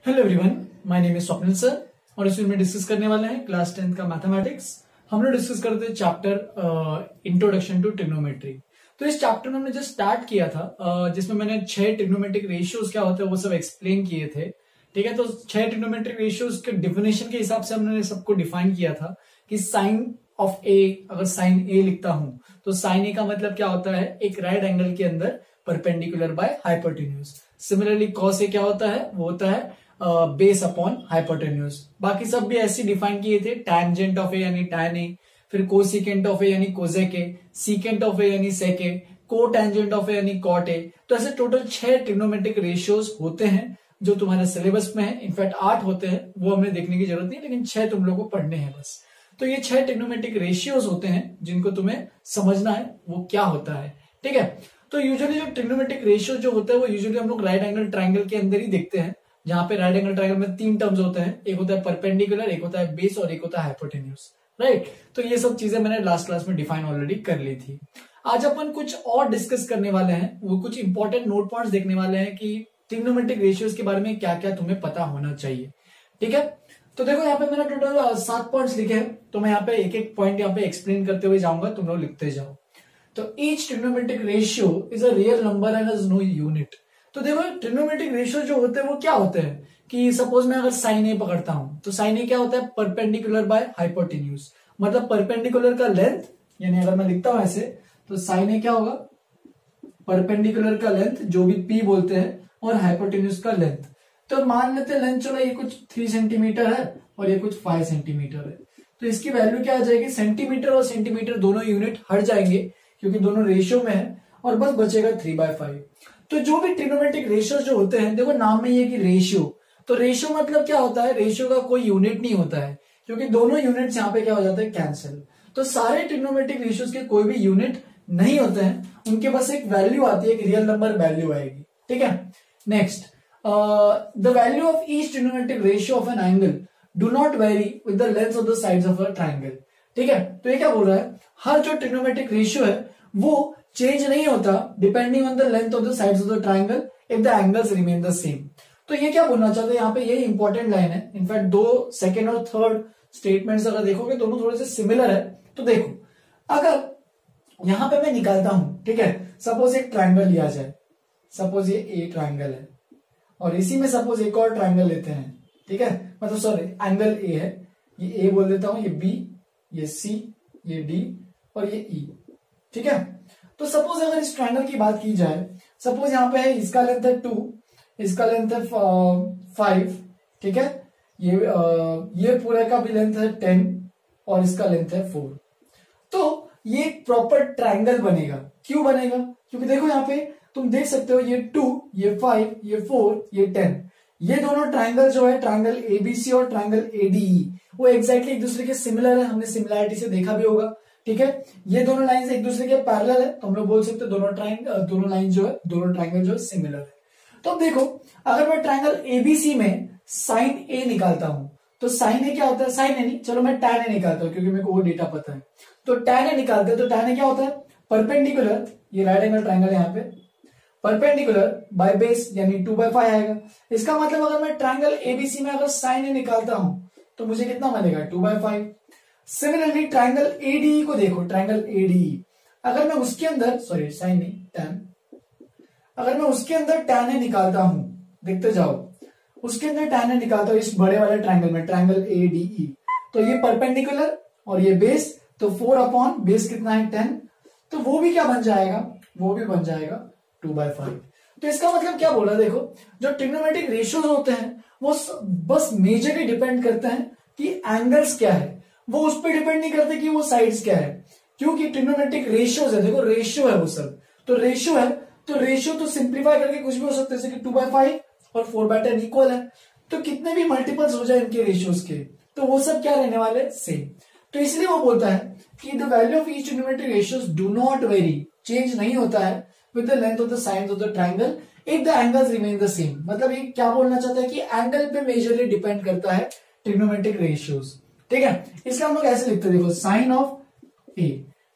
Hello everyone, my name is Swapnil sir और इस video में डिस्कस करने वाले हैं क्लास 10th का मैथमेटिक्स। हम लोग डिस्कस करते हैं चैप्टर इंट्रोडक्शन टू ट्रिग्नोमेट्री। तो इस चैप्टर में हमने जस्ट स्टार्ट किया था जिसमें मैंने 6 ट्रिग्नोमेट्रिक रेशियोज क्या होते हैं वो सब एक्सप्लेन किए थे। ठीक है, तो 6 ट्रिग्नोमेट्रिक रेशियोज के डिफिनेशन के हिसाब से हमने सबको डिफाइन किया था कि साइन ऑफ ए, अगर साइन ए लिखता हूं तो साइन ए का मतलब क्या होता है, एक राइट एंगल के अंदर perpendicular by hypotenuse. Similarly cos A क्या होता है, वो होता है बेस अपॉन हाइपोटेन्यूज। बाकी सब भी ऐसे डिफाइन किए थे, टैंजेंट ऑफ ए यानी टैन ए, फिर कोसिकेंट ऑफ ए यानी कोसेक ए, सीकेंट ऑफ ए यानी सेक ए, को टैंजेंट ऑफ ए यानी कॉट ए। तो ऐसे टोटल 6 ट्रिग्नोमेट्रिक रेशियोज होते हैं जो तुम्हारे सिलेबस में है। इनफैक्ट 8 होते हैं, वो हमें देखने की जरूरत नहीं, लेकिन 6 तुम लोग को पढ़ने हैं बस। तो ये 6 ट्रिग्नोमेट्रिक रेशियोज होते हैं जिनको तुम्हें समझना है वो क्या होता है। ठीक है, तो यूजुअली जो ट्रिग्नोमेट्रिक रेशियो जो होता है वो यूजुअली हम लोग राइट एंगल ट्राइंगल के अंदर ही देखते हैं, जहां पे राइट एंगल ट्रायंगल में 3 टर्म्स होते हैं, एक होता है परपेंडिकुलर, एक होता है बेस और एक होता है हाइपोटेन्यूज। राइट, तो ये सब चीजें मैंने लास्ट क्लास में डिफाइन ऑलरेडी कर ली थी। आज अपन कुछ और डिस्कस करने वाले हैं, वो कुछ इंपॉर्टेंट नोट पॉइंट्स देखने वाले हैं कि ट्रिग्नोमेट्रिक रेशियोज के बारे में क्या क्या तुम्हें पता होना चाहिए। ठीक है, तो देखो यहाँ पे मैंने टोटल 7 पॉइंट्स लिखे हैं, तो मैं यहाँ पे एक एक पॉइंट यहाँ पे एक्सप्लेन करते हुए जाऊंगा, तुम लोग लिखते जाओ। तो each trigonometric ratio is a real number and has no unit. तो देखो ट्रिग्नोमेट्रिक रेशियो जो होते हैं वो क्या होते हैं कि सपोज मैं अगर साइन ए पकड़ता हूं तो साइन ए क्या होता है, परपेंडिकुलर बाय हाइपोटेन्यूज। मतलब परपेंडिकुलर का लेंथ, यानी अगर मैं लिखता हूं ऐसे तो साइन ए क्या होगा, परपेंडिकुलर का लेंथ जो भी पी बोलते हैं और हाइपोटेन्यूज का लेंथ। तो मान लेते हैं लेंथ चलो ये कुछ 3 सेंटीमीटर है और ये कुछ 5 सेंटीमीटर है, तो इसकी वैल्यू क्या आ जाएगी, सेंटीमीटर और सेंटीमीटर दोनों यूनिट हट जाएंगे क्योंकि दोनों रेशियो में है, और बस बचेगा 3/5। तो जो भी ट्रिग्नोमेट्रिक रेशियो जो होते हैं, देखो नाम में ये कि रेशियो, तो रेशियो मतलब क्या होता है, रेशियो का कोई यूनिट नहीं होता है क्योंकि दोनों यूनिट्स यहाँ पे क्या हो जाते हैं, कैंसिल। तो सारे ट्रिग्नोमेट्रिक रेशियोज के कोई भी यूनिट नहीं होते हैं, उनके बस एक वैल्यू आती है, एक रियल नंबर वैल्यू आएगी। ठीक है, next, the value of each trigonometric ratio of an angle do not very with the length of the sides of a triangle. ठीक है, तो ये क्या बोल रहा है, हर जो ट्रिग्नोमेट्रिक रेशियो है वो चेंज नहीं होता depending on the length of the sides of the triangle if the angles remain the same. तो ये क्या बोलना चाहते हैं यहाँ पे, ये इंपॉर्टेंट लाइन है। इनफैक्ट 2 सेकेंड और थर्ड स्टेटमेंट्स अगर देखोगे दोनों थोड़े से सिमिलर है। तो देखो अगर यहां पे मैं निकालता हूं, ठीक है, सपोज एक ट्राइंगल लिया जाए, सपोज ये ए ट्राइंगल है और इसी में सपोज एक और ट्राइंगल लेते हैं। ठीक है, मतलब सॉरी एंगल ए है, ये ए बोल देता हूं, ये बी, ये सी, ये डी और ये ई। ठीक है, तो सपोज अगर इस ट्राइंगल की बात की जाए, सपोज यहाँ पे है इसका लेंथ है 2, इसका लेंथ है 5। ठीक है, ये पूरे का भी लेंथ है 10 और इसका लेंथ है 4। तो ये प्रॉपर ट्राइंगल बनेगा। क्यों बनेगा, क्योंकि देखो यहाँ पे तुम देख सकते हो ये 2, ये 5, ये 4, ये 10, ये दोनों ट्राइंगल जो है, ट्राइंगल एबीसी और ट्राइंगल एडीई, वो एग्जैक्टली एक दूसरे के सिमिलर है, हमने सिमिलैरिटी से देखा भी होगा। ठीक है, ये दोनों लाइंस एक दूसरे के पैरेलल है, तो हम लोग बोल सकते हैं दोनों लाइन जो है, दोनों ट्राइंगल जो है सिमिलर है। तो अब देखो अगर मैं ट्राइंगल एबीसी में साइन ए निकालता हूं तो साइन ए क्या होता है, साइन ए नहीं, चलो मैं टैन ए निकालता हूं क्योंकि मेरे को वो डेटा पता है। तो टैन ए निकालते हैं तो टैन ए क्या होता है, परपेंडिकुलर, ये राइट एंगल ट्राइंगल यहाँ पे, परपेंडिकुलर बाय बेस यानी 2/5 आएगा। इसका मतलब अगर मैं ट्राइंगल एबीसी में अगर साइन ए निकालता हूं तो मुझे कितना मिलेगा, 2/5। सिमिलरली ट्राइंगल एडीई को देखो, ट्राइंगल एडीई अगर मैं उसके अंदर, सॉरी साइन नहीं टैन, अगर मैं उसके अंदर टैन ए निकालता हूं, देखते जाओ, उसके अंदर टैन ए निकालता हूं इस बड़े वाले ट्राइंगल में, ट्राइंगल एडीई, तो ये परपेंडिकुलर और ये बेस, तो 4 अपॉन बेस कितना है 10, तो वो भी क्या बन जाएगा, वो भी बन जाएगा 2/5। तो इसका मतलब क्या बोला, देखो जो ट्रिग्नोमेट्रिक रेशियोज होते हैं वो बस मेजरली डिपेंड करते हैं कि एंगल्स क्या है, वो उस पर डिपेंड नहीं करते कि वो साइड्स क्या है, क्योंकि ट्रिग्नोमेट्रिक रेशियोज है, देखो रेशियो है वो सब, तो रेशियो है, तो रेशियो तो सिंप्लीफाई करके कुछ भी हो सकता है, जैसे कि 2/5 और 4/10 इक्वल है, तो कितने भी मल्टीपल्स हो जाए इनके रेशियोज के तो वो सब क्या रहने वाले, सेम। तो इसलिए वो बोलता है कि the value of each trigonometric ratios do not very, change नहीं होता है with the length of the sides of the triangle if the angles remain the same. मतलब ये क्या बोलना चाहता है कि एंगल पे मेजरली डिपेंड करता है ट्रिग्नोमेट्रिक रेशियोज। ठीक है, इसका हम लोग ऐसे लिखते हैं, देखो साइन ऑफ ए।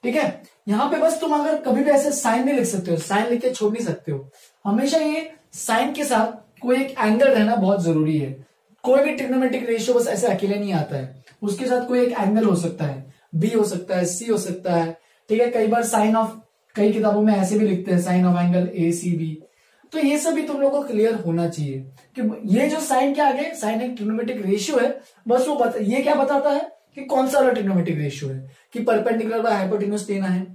ठीक है, यहां पे बस तुम अगर कभी भी ऐसे साइन नहीं लिख सकते हो, साइन लिख के छोड़ नहीं सकते हो, हमेशा ये साइन के साथ कोई एक एंगल रहना बहुत जरूरी है। कोई भी ट्रिग्नोमेट्रिक रेशियो बस ऐसे अकेले नहीं आता है, उसके साथ कोई एक एंगल हो सकता है, बी हो सकता है, सी हो सकता है, ठीक है। कई बार साइन ऑफ, कई किताबों में ऐसे भी लिखते हैं sine of angle A C B. तो ये सब भी तुम लोगों को क्लियर होना चाहिए कि ये जो साइन के आगे साइन एक ट्रिग्नोमेट्रिक रेशियो है, बस वो ये क्या बताता है कि कौन सा वाला ट्रिग्नोमेट्रिक रेशियो है, कि परपेंडिकुलर बाय हाइपोटेन्यूज लेना है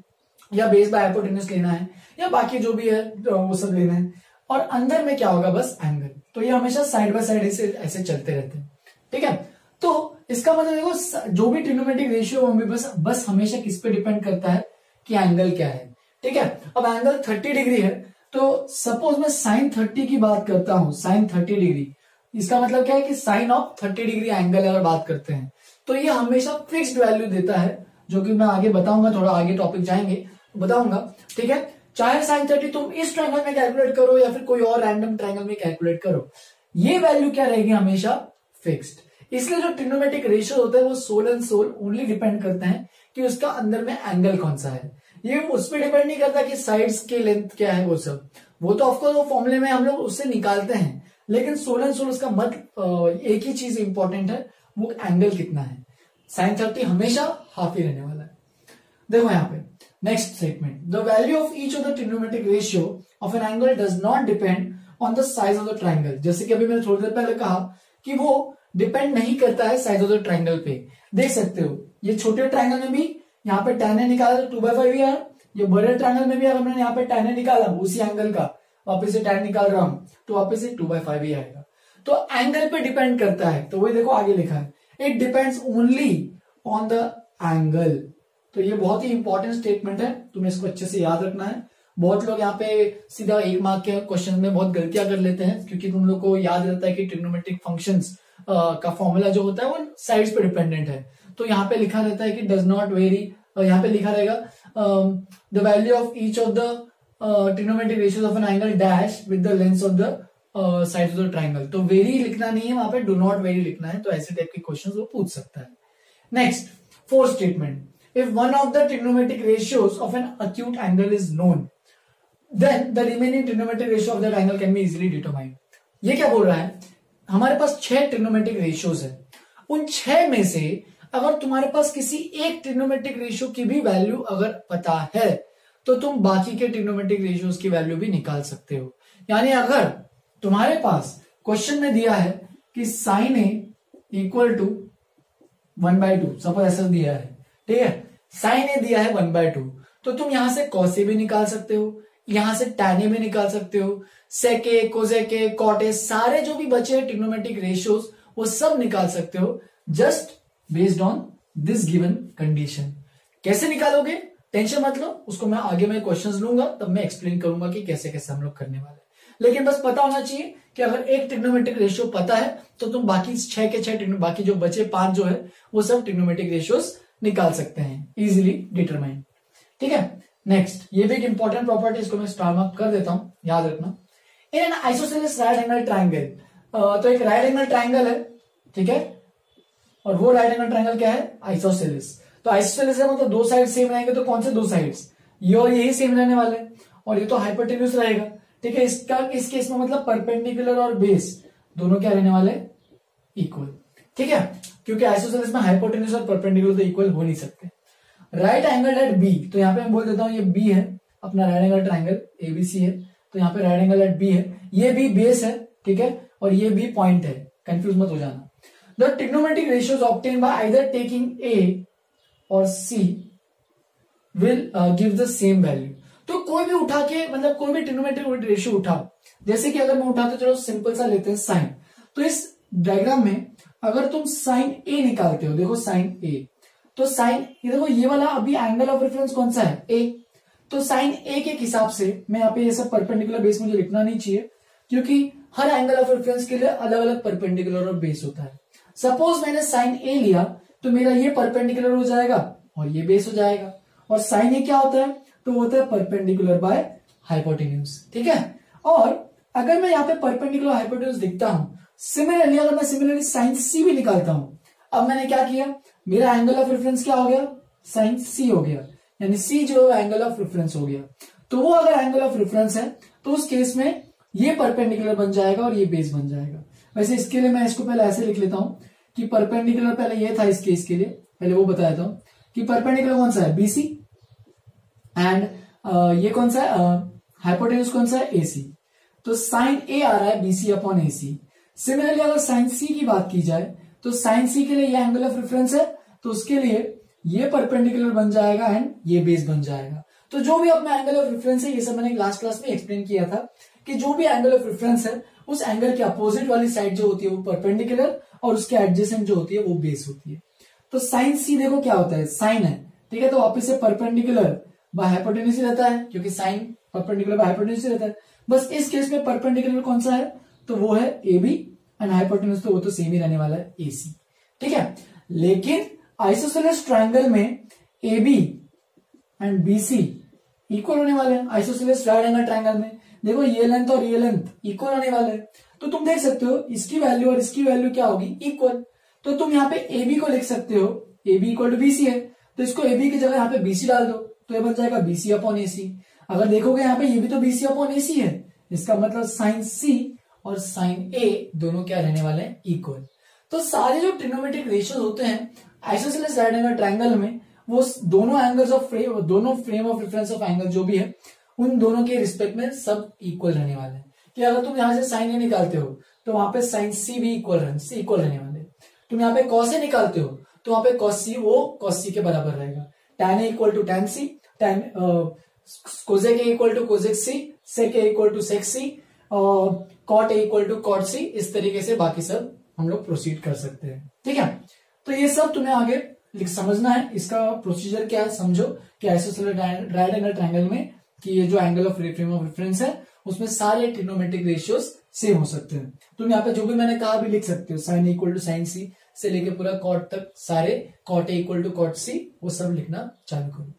या बेस बाय हाइपोटेन्यूज लेना है या बाकी जो भी है वो सब लेना है, और अंदर में क्या होगा बस एंगल। तो ये हमेशा साइड बाय साइड ऐसे चलते रहते हैं, ठीक है। तो इसका मतलब देखो जो भी ट्रिग्नोमेट्रिक रेशियो वो भी बस हमेशा किस पे डिपेंड करता है कि एंगल क्या है, ठीक है। अब एंगल 30 डिग्री है, तो सपोज मैं साइन 30 की बात करता हूं, साइन 30 डिग्री, इसका मतलब क्या है कि साइन ऑफ 30 डिग्री एंगल अगर बात करते हैं तो ये हमेशा फिक्स्ड वैल्यू देता है, जो कि मैं आगे बताऊंगा, थोड़ा आगे टॉपिक जाएंगे बताऊंगा, ठीक है। चाहे साइन 30 तुम इस ट्रायंगल में कैलकुलेट करो या फिर कोई और रैंडम ट्रायंगल में कैलकुलेट करो, ये वैल्यू क्या रहेगी हमेशा फिक्स्ड। इसलिए जो ट्रिग्नोमेट्रिक रेशियो होता है वो sole and sole only depend करते हैं कि उसका अंदर में एंगल कौन सा है। ये उस पर डिपेंड नहीं करता कि साइड्स के लेंथ क्या है, वो सब वो तो ऑफकोर्स वो फॉर्मूले में हम लोग उससे निकालते हैं, लेकिन सोल एंड सोल उसका एक ही चीज इंपॉर्टेंट है, वो एंगल कितना है। साइन 30 हमेशा हाफ ही रहने वाला है। देखो यहाँ पे next statement, the value of each of the trigonometric ratio of an angle does not depend on the size of the triangle. जैसे कि अभी मैंने थोड़ी देर पहले कहा कि वो डिपेंड नहीं करता है साइज ऑफ द ट्राइंगल पे। देख सकते हो ये छोटे ट्राइंगल में भी यहाँ पे tan a निकाला तो 2/5 ही आया, ये बड़े ट्राइंगल में भी अगर मैंने यहाँ पे tan a निकाला उसी एंगल का, वापस से tan निकाल रहा हूं तो वापस से 2/5 ही आएगा। तो एंगल पे डिपेंड करता है, तो वही देखो आगे लिखा है, it depends only on the angle. तो ये बहुत ही इंपॉर्टेंट स्टेटमेंट है, तुम्हें इसको अच्छे से याद रखना है। बहुत लोग यहाँ पे सीधा 1 मार्क के क्वेश्चन में बहुत गलतियां कर लेते हैं, क्योंकि तुम लोग को याद रहता है कि ट्रिग्नोमेट्रिक फंक्शंस का फॉर्मूला जो होता है वो साइड्स पे डिपेंडेंट है। तो यहाँ पे लिखा रहता है कि डज नॉट वेरी, यहाँ पे लिखा रहेगा the value of each of the trigonometric ratios of an angle dash with the length of the side of the triangle. तो वेरी लिखना नहीं है, वहां पे डू नॉट वेरी लिखना है। तो ऐसे टाइप के क्वेश्चन वो पूछ सकता है। Next fourth statement, if one of the trigonometric ratios of an acute angle is known, then the remaining trigonometric ratio of that angle can be easily determined। ये क्या बोल रहा है, हमारे पास 6 ट्रिग्नोमेट्रिक रेशियोज है, उन 6 में से अगर तुम्हारे पास किसी एक ट्रिग्नोमेट्रिक रेशियो की भी वैल्यू अगर पता है तो तुम बाकी के ट्रिग्नोमेट्रिक रेशियोज की वैल्यू भी निकाल सकते हो। यानी अगर तुम्हारे पास क्वेश्चन में दिया है कि sine A equal to 1/2, suppose ऐसा दिया है, ठीक है, साइन ए दिया है 1/2, तो तुम यहां से कॉस ए भी निकाल सकते हो, यहां से टैन ए भी निकाल सकते हो, सेक ए, कोसेक ए, कॉट ए, सारे जो भी बचे हैं ट्रिग्नोमेट्रिक रेशियोज वो सब निकाल सकते हो, just based on this given condition. कैसे निकालोगे टेंशन मत लो, उसको मैं आगे में क्वेश्चंस लूंगा तब मैं एक्सप्लेन करूंगा कि कैसे कैसे हम लोग करने वाले हैं। लेकिन बस पता होना चाहिए कि अगर एक ट्रिग्नोमेट्रिक रेशियो पता है तो तुम बाकी 6 के 6 बाकी जो बचे 5 जो है वो सब ट्रिग्नोमेट्रिक रेशियोज निकाल सकते हैं, इजिली डिटरमाइन। ठीक है, नेक्स्ट ये भी एक इंपॉर्टेंट प्रॉपर्टी, इसको मैं स्टार मार्क कर देता हूं, याद रखना। In an isosceles right angle triangle, तो एक राइट एंगल ट्राइंगल है, ठीक है, और वो राइट एंगल ट्राइंगल क्या है, आइसोसेलेस। तो आइसोसेलेस है मतलब 2 साइड सेम रहेंगे, तो कौन से 2 साइड्स, ये और यही सेम रहने वाले हैं, और ये तो हाइपोटेन्यूज रहेगा, ठीक है। इसका इस केस में मतलब परपेंडिकुलर और बेस दोनों क्या रहने वाले, इक्वल, ठीक है, क्योंकि आइसोसेलेस में हाइपोटेन्यूज और परपेंडिकुलर तो इक्वल हो नहीं सकते। राइट एंगल एट बी, तो यहाँ पे मैं बोल देता हूं ये बी है, अपना राइट एंगल ट्राइंगल एबीसी है, तो यहाँ पे राइट एंगल एट बी है, ये बी बेस है, ठीक है, और ये बी पॉइंट है, कंफ्यूज मत हो जाना। The trigonometric ratios obtain by either taking A और C will give the same value. तो कोई भी उठा के मतलब कोई भी ट्रिग्नोमेट्रिक रेशियो उठाओ, जैसे कि अगर मैं उठाते चलो सिंपल सा लेते हैं साइन, तो इस डायग्राम में अगर तुम साइन ए निकालते हो, देखो साइन ए, तो साइन ये देखो ये वाला अभी एंगल ऑफ रेफरेंस कौन सा है, ए, तो साइन ए के हिसाब से मैं यहाँ पे ये सब परपेंडिकुलर बेस मुझे लिखना नहीं चाहिए, क्योंकि हर एंगल ऑफ रेफरेंस के लिए अलग अलग परपेंडिकुलर और बेस होता है। सपोज मैंने साइन ए लिया तो मेरा ये परपेंडिकुलर हो जाएगा और ये बेस हो जाएगा, और साइन ए क्या होता है, तो होता है परपेंडिकुलर बाय हाइपोटेन्यूज, ठीक है। और अगर मैं यहाँ पे परपेंडिकुलर हाइपोटेन्यूज लिखता हूं, सिमिलरली अगर मैं सिमिलरली साइन सी भी निकालता हूं, अब मैंने क्या किया, मेरा एंगल ऑफ रेफरेंस क्या हो गया, साइन सी हो गया, यानी सी जो एंगल ऑफ रेफरेंस हो गया। तो वो अगर एंगल ऑफ रेफरेंस है तो उस केस में ये परपेंडिकुलर बन जाएगा और ये बेस बन जाएगा। वैसे इसके लिए मैं इसको पहले ऐसे लिख लेता हूं कि परपेंडिकुलर पहले ये था इस केस के लिए, पहले वो बताया था कि परपेंडिकुलर कौन सा है, बीसी, एंड ये कौन सा है, हाइपोटेन्यूज कौन सा है, एसी। तो साइन ए आ रहा है बीसी अपॉन एसी। सिमिलरली अगर साइन सी की बात की जाए तो साइन सी के लिए ये एंगल ऑफ रेफरेंस है, तो उसके लिए ये परपेंडिकुलर बन जाएगा एंड ये बेस बन जाएगा। तो जो भी अपना एंगल ऑफ रेफरेंस है, ये सब मैंने लास्ट क्लास में एक्सप्लेन किया था कि जो भी एंगल ऑफ रेफरेंस है उस एंगल के अपोजिट वाली साइड जो होती है वो परपेंडिकुलर और उसके एडजेसेंट जो होती है वो बेस होती है। तो साइन सी देखो क्या होता है, साइन है, ठीक है, तो वापिस से परपेंडिकुलर बाय हाइपोटेन्यूज रहता है, क्योंकि साइन परपेंडिकुलर बाय हाइपोटेन्यूज रहता है। बस इस केस में परपेंडिकुलर कौन सा है, तो वो है ए बी, एंड हाइपोटेन्यूज तो वो तो सेम ही रहने वाला है, ए सी, ठीक है। लेकिन आइसोसेलेस ट्रायंगल में A B and B C equal होने वाले हैं। आइसोसेलेस राइट एंगल ट्रायंगल में देखो ये लेंथ और ये लेंथ इक्वल होने वाले हैं, तो तुम देख सकते हो इसकी वैल्यू और इसकी वैल्यू क्या होगी, इक्वल। तो तुम यहाँ पे ए बी को लिख सकते हो, A B equal to B C है, तो इसको ए बी की जगह यहाँ पे बी सी डाल दो, तो ये बन जाएगा बी सी अपॉन ए सी। अगर देखोगे यहाँ पे ये भी तो बी सी अपॉन ए सी है, इसका मतलब साइन सी और साइन ए दोनों क्या रहने वाले हैं, इक्वल। तो सारे जो ट्रिग्नोमेट्रिक रेशियोज होते हैं आइसोसेलेस राइट एंगल ट्रायंगल में, वो दोनों एंगल्स ऑफ फ्रेम, दोनों frame of reference of angle जो भी है उन दोनों के रिस्पेक्ट में सब इक्वल रहने वाले हैं। कि अगर तुम यहां से साइन ए निकालते हो तो वहां पे साइन सी भी इक्वल रहने वाले। तुम यहाँ पे कॉस ए निकालते हो तो वहां पे कॉस सी वो कॉस सी के बराबर रहेगा। Tan A equal to tan C, tan cosec A equal to cosec C, sec A equal to sec C, cot A equal to cot C. इस तरीके से बाकी सब हम लोग प्रोसीड कर सकते हैं, ठीक है। तो ये सब तुम्हें आगे समझना है, इसका प्रोसीजर क्या है समझो कि आइसोसेलेस राइट एंगल ट्रायंगल में कि ये जो angle of frame of reference है उसमें सारे ट्रिग्नोमेट्रिक रेशियोज सेम हो सकते हैं। तुम यहाँ पे जो भी मैंने कहा भी लिख सकते हो, sine equal to sine C से लेके पूरा कॉट तक सारे cot A equal to cot C वो सब लिखना चालू करो।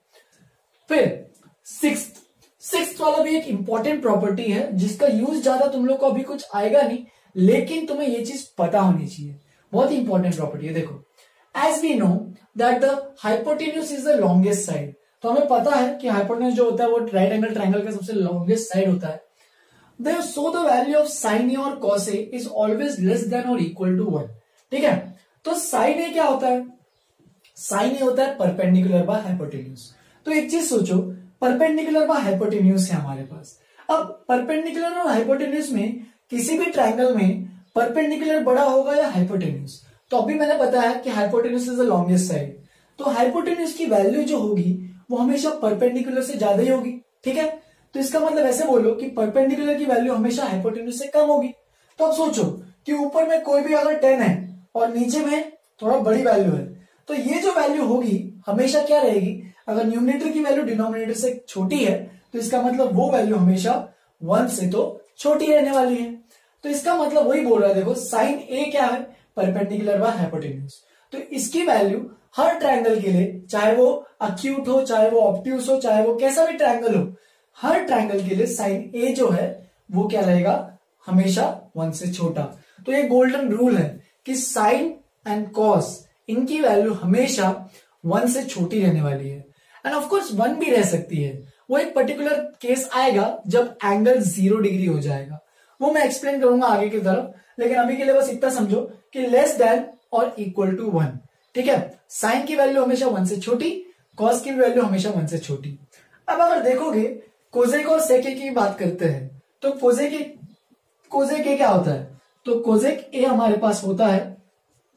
फिर सिक्स्थ वाला भी एक इंपॉर्टेंट प्रॉपर्टी है जिसका यूज ज्यादा तुम लोग को अभी कुछ आएगा नहीं, लेकिन तुम्हें ये चीज पता होनी चाहिए, बहुत ही इंपॉर्टेंट प्रॉपर्टी है। देखो, as we know that the hypotenuse is the longest side, तो हमें पता है कि हाइपोटेन्यूज जो होता है वो राइट एंगल ट्रायंगल का सबसे लॉन्गेस्ट साइड होता है। So the value of sine A और cos A is always less than और इक्वल टू 1, ठीक है। तो साइन ए क्या होता है, साइन ए होता है परपेंडिकुलर बाय हाइपोटेन्यूज। तो एक चीज सोचो, परपेंडिकुलर बाय हाइपोटेन्यूज है हमारे पास। अब परपेंडिकुलर और हाइपोटेन्यूज में किसी भी ट्रायंगल में परपेंडिकुलर बड़ा होगा या हाइपोटेन्यूज, तो अभी मैंने बताया कि hypotenuse is the longest side, तो हाइपोटेन्यूज की वैल्यू जो होगी वो हमेशा परपेंडिकुलर से ज्यादा ही होगी, ठीक है। तो इसका मतलब ऐसे बोलो कि परपेंडिकुलर की वैल्यू हमेशा हाइपोटेन्यूज से कम होगी। तो अब सोचो कि ऊपर में कोई भी अगर 10 है और नीचे में थोड़ा बड़ी वैल्यू है, तो ये जो वैल्यू होगी हमेशा क्या रहेगी, अगर न्यूमरेटर की वैल्यू डिनोमिनेटर से छोटी है तो इसका मतलब वो वैल्यू हमेशा 1 से तो छोटी रहने वाली है। तो इसका मतलब वही बोल रहा है, देखो साइन ए क्या है, परपेंडिकुलर बाय हाइपोटेन्यूज। तो इसकी वैल्यू हर ट्रायंगल के लिए, चाहे वो अक्यूट हो, चाहे वो ऑब्ट्यूस हो, चाहे वो कैसा भी ट्रायंगल हो, हर ट्रायंगल के लिए साइन ए जो है वो क्या रहेगा, हमेशा 1 से छोटा। तो ये गोल्डन रूल है कि साइन एंड कॉस इनकी वैल्यू हमेशा 1 से छोटी रहने वाली है। एंड ऑफ कोर्स 1 भी रह सकती है, वो एक पर्टिकुलर केस आएगा जब एंगल 0 डिग्री हो जाएगा, वो मैं एक्सप्लेन करूंगा आगे की तरफ। लेकिन अभी के लिए बस इतना समझो कि लेस देन और इक्वल टू 1, ठीक है। साइन की वैल्यू हमेशा 1 से छोटी, कॉस की वैल्यू हमेशा 1 से छोटी। अब अगर देखोगे कोजेक और सेक की बात करते हैं, तो कोजेक ए क्या होता है, तो कोजेक ए हमारे पास होता है